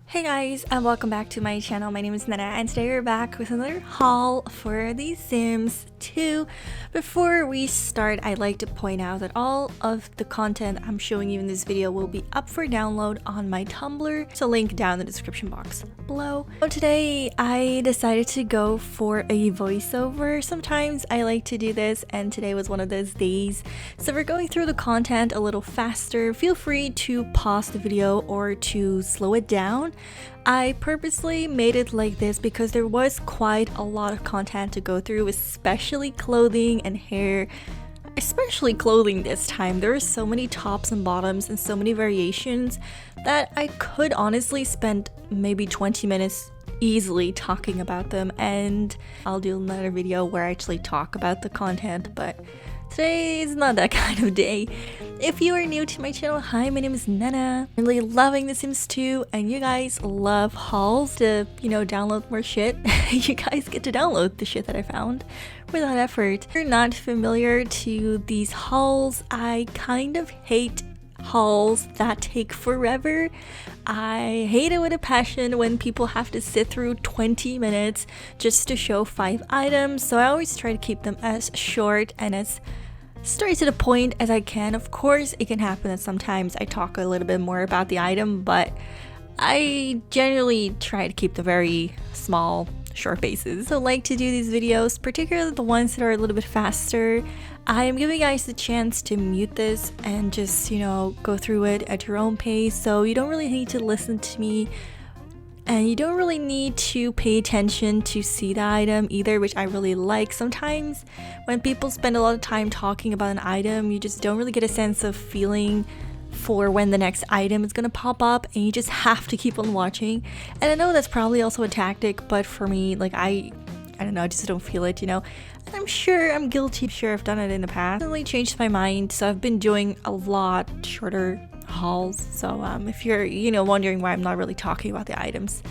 Hey guys, and welcome back to my channel. My name is Nenna, and today we're back with another haul for The Sims 2. Before we start, I'd like to point out that all of the content I'm showing you in this video will be up for download on my Tumblr, so link down in the description box below. So today I decided to go for a voiceover. Sometimes I like to do this, and today was one of those days. So we're going through the content a little faster. Feel free to pause the video or to slow it down. I purposely made it like this because there was quite a lot of content to go through, especially clothing and hair. Especially clothing this time. There are so many tops and bottoms and so many variations that I could honestly spend maybe 20 minutes easily talking about them, and I'll do another video where I actually talk about the content, but today is not that kind of day. If you are new to my channel, hi, my name is Nenna. I'm really loving The Sims 2, and you guys love hauls to, download more shit. You guys get to download the shit that I found without effort. If you're not familiar to these hauls, I kind of hate hauls that take forever. I hate it with a passion when people have to sit through 20 minutes just to show 5 items, so I always try to keep them as short and as straight to the point as I can. Of course, it can happen that sometimes I talk a little bit more about the item, but I generally try to keep the very small, short bases. So I like to do these videos, particularly the ones that are a little bit faster. I am giving you guys the chance to mute this and just, go through it at your own pace, so you don't really need to listen to me. And you don't really need to pay attention to see the item either, which I really like. Sometimes when people spend a lot of time talking about an item, you just don't really get a sense of feeling for when the next item is gonna pop up, and you just have to keep on watching. And I know that's probably also a tactic, but for me, I don't know, I just don't feel it, And I'm sure I'm guilty. I'm sure I've done it in the past. I really changed my mind, so I've been doing a lot shorter hauls. So if you're wondering why I'm not really talking about the items,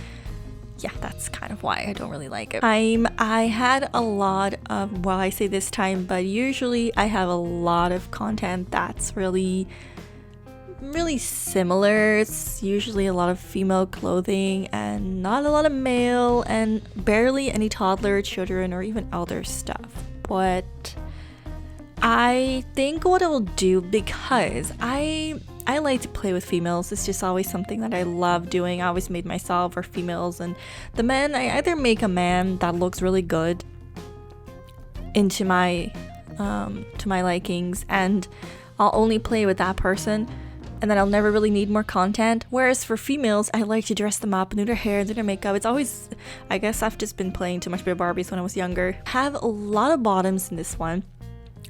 yeah, that's kind of why I don't really like it. I had a lot of, well, I say this time, but usually I have a lot of content that's really similar. It's usually a lot of female clothing and not a lot of male, and barely any toddler, children, or even elder stuff. But I think what I'll do, because I like to play with females. It's just always something that I love doing. I always made myself or females, and the men, I either make a man that looks really good into my to my likings, and I'll only play with that person, and then I'll never really need more content. Whereas for females, I like to dress them up and do their hair and do their makeup. It's always, I guess I've just been playing too much with Barbies when I was younger. Have a lot of bottoms in this one.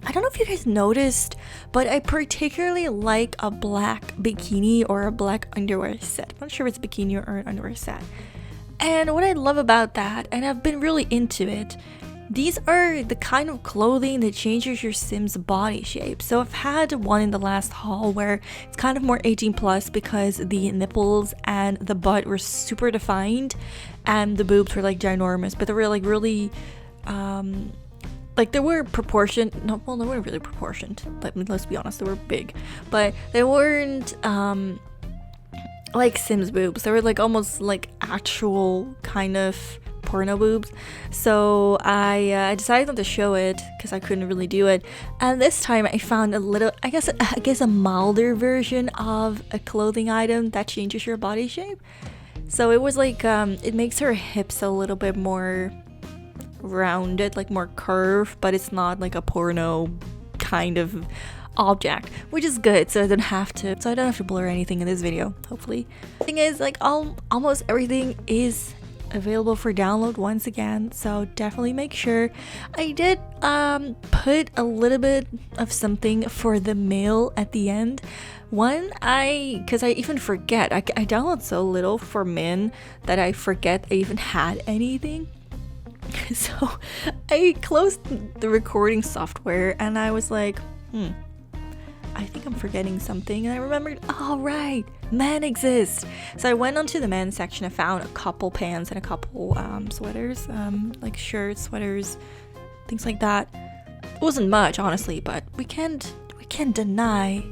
I don't know if you guys noticed, but I particularly like a black bikini or a black underwear set. I'm not sure if it's bikini or an underwear set. And what I love about that, and I've been really into it, these are the kind of clothing that changes your Sim's body shape. So I've had one in the last haul where it's kind of more 18 plus because the nipples and the butt were super defined and the boobs were ginormous, but they were really they were proportioned. No, well, they weren't really proportioned. Let's be honest, they were big, but they weren't like Sims boobs. They were almost actual kind of porno boobs. So I decided not to show it because I couldn't really do it. And this time I found a little, I guess a milder version of a clothing item that changes your body shape. So it was it makes her hips a little bit more rounded, more curved, but it's not like a porno kind of object, which is good, so I don't have to blur anything in this video, hopefully. The thing is, almost everything is available for download once again, so definitely make sure. I did put a little bit of something for the male at the end. Because I even forget, I download so little for men that I forget I even had anything. So I closed the recording software and I was like, I think I'm forgetting something, and I remembered, oh right, men exist. So I went onto the men's section. I found a couple pants and a couple sweaters, like shirts, sweaters, things like that. It wasn't much, honestly, but we can't deny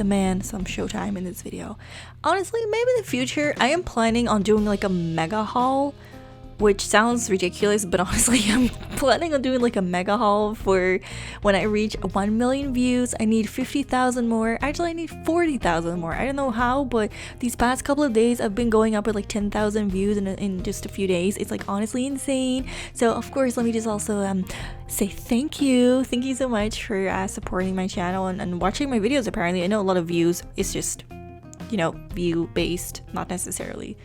the man some showtime in this video. Honestly, maybe in the future I am planning on doing like a mega haul, which sounds ridiculous, but honestly I'm planning on doing like a mega haul for when I reach 1 million views. I need 50,000 more. Actually, I need 40,000 more. I don't know how, but these past couple of days I've been going up with like 10,000 views in just a few days. It's like honestly insane. So of course, let me just also say thank you so much for supporting my channel and watching my videos. Apparently I know a lot of views is just, you know, view based, not necessarily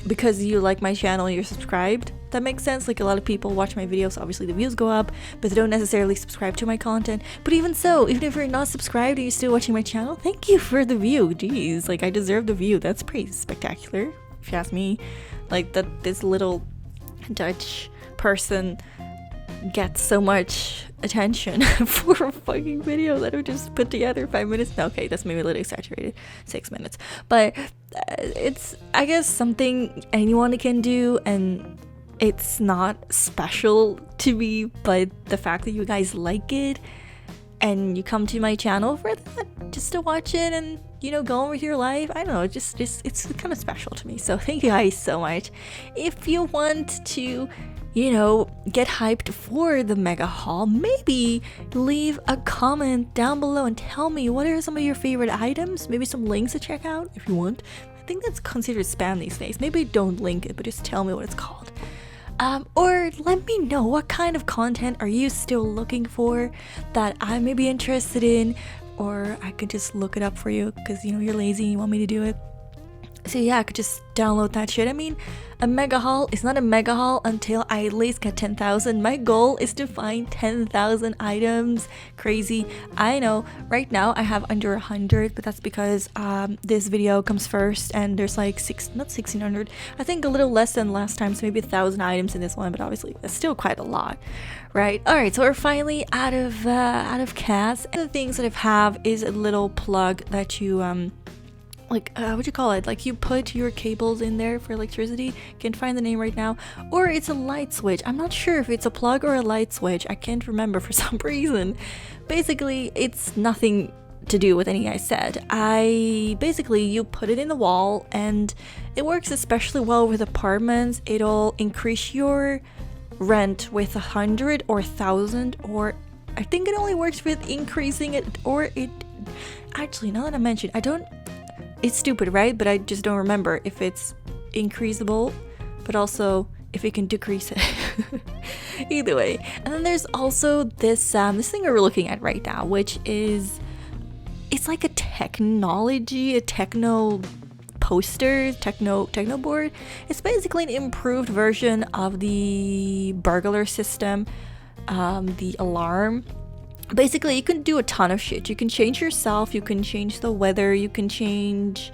because you like my channel and you're subscribed. That makes sense. Like, a lot of people watch my videos, obviously the views go up, but they don't necessarily subscribe to my content. But even so, even if you're not subscribed and you're still watching my channel, thank you for the view. Jeez, like, I deserve the view. That's pretty spectacular, if you ask me. Like, that this little Dutch person gets so much attention for a fucking video that I just put together 5 minutes. No, okay, that's maybe a little exaggerated, 6 minutes, but it's, I guess, something anyone can do, and it's not special to me, but the fact that you guys like it and you come to my channel for that, just to watch it and, you know, go on with your life, I don't know, just it's kind of special to me. So thank you guys so much. If you want to, you know, get hyped for the mega haul, maybe leave a comment down below and tell me what are some of your favorite items, maybe some links to check out if you want. I think that's considered spam these days. Maybe don't link it, but just tell me what it's called. Or let me know what kind of content are you still looking for that I may be interested in, or I could just look it up for you because, you know, you're lazy and you want me to do it. So yeah, I could just download that shit. I mean, a mega haul is not a mega haul until I at least get 10,000. My goal is to find 10,000 items. Crazy. I know right now I have under 100, but that's because this video comes first and there's like not 1,600. I think a little less than last time, so maybe 1,000 items in this one, but obviously that's still quite a lot, right? All right, so we're finally out of cats. And the things that I have is a little plug that you like, what do you call it? Like, you put your cables in there for electricity. Can't find the name right now. Or it's a light switch. I'm not sure if it's a plug or a light switch. I can't remember for some reason. Basically, it's nothing to do with anything I said. Basically, you put it in the wall and it works especially well with apartments. It'll increase your rent with 100 or 1,000, or I think it only works with increasing it, or it actually, now that I mentioned, it's stupid, right? But I just don't remember if it's increasable, but also if it can decrease it. Either way. And then there's also this thing we're looking at right now, which is, it's like a techno poster, techno board. It's basically an improved version of the burglar system, the alarm. Basically, you can do a ton of shit. You can change yourself, you can change the weather, you can change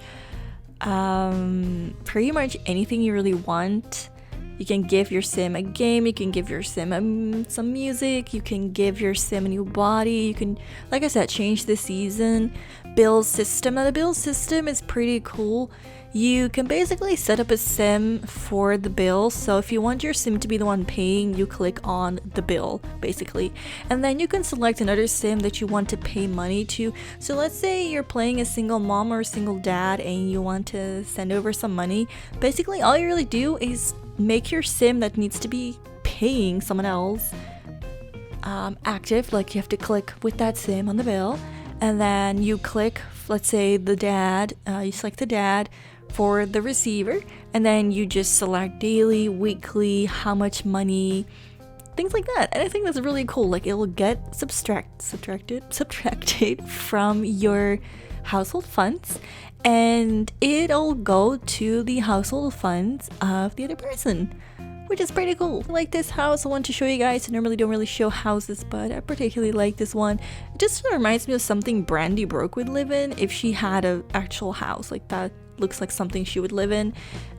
pretty much anything you really want. You can give your sim a game, you can give your sim some music, you can give your sim a new body, you can, like I said, change the season, build system. Now the build system is pretty cool. You can basically set up a sim for the bill. So if you want your sim to be the one paying, you click on the bill basically, and then you can select another sim that you want to pay money to. So let's say you're playing a single mom or a single dad and you want to send over some money. Basically all you really do is make your sim that needs to be paying someone else active. Like, you have to click with that sim on the bill, and then you click, let's say the dad, you select the dad for the receiver, and then you just select daily, weekly, how much money, things like that. And I think that's really cool. Like, it will get subtracted from your household funds, and it'll go to the household funds of the other person, which is pretty cool. Like this house I want to show you guys. I normally don't really show houses, but I particularly like this one. It just reminds me of something Brandy Brooke would live in if she had an actual house. Like, that looks like something she would live in.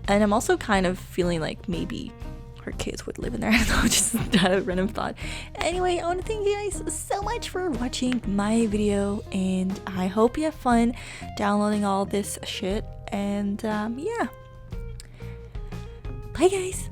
And I'm also kind of feeling like maybe her kids would live in there. I don't know, just a random thought. Anyway, I want to thank you guys so much for watching my video, and I hope you have fun downloading all this shit. And yeah, bye guys.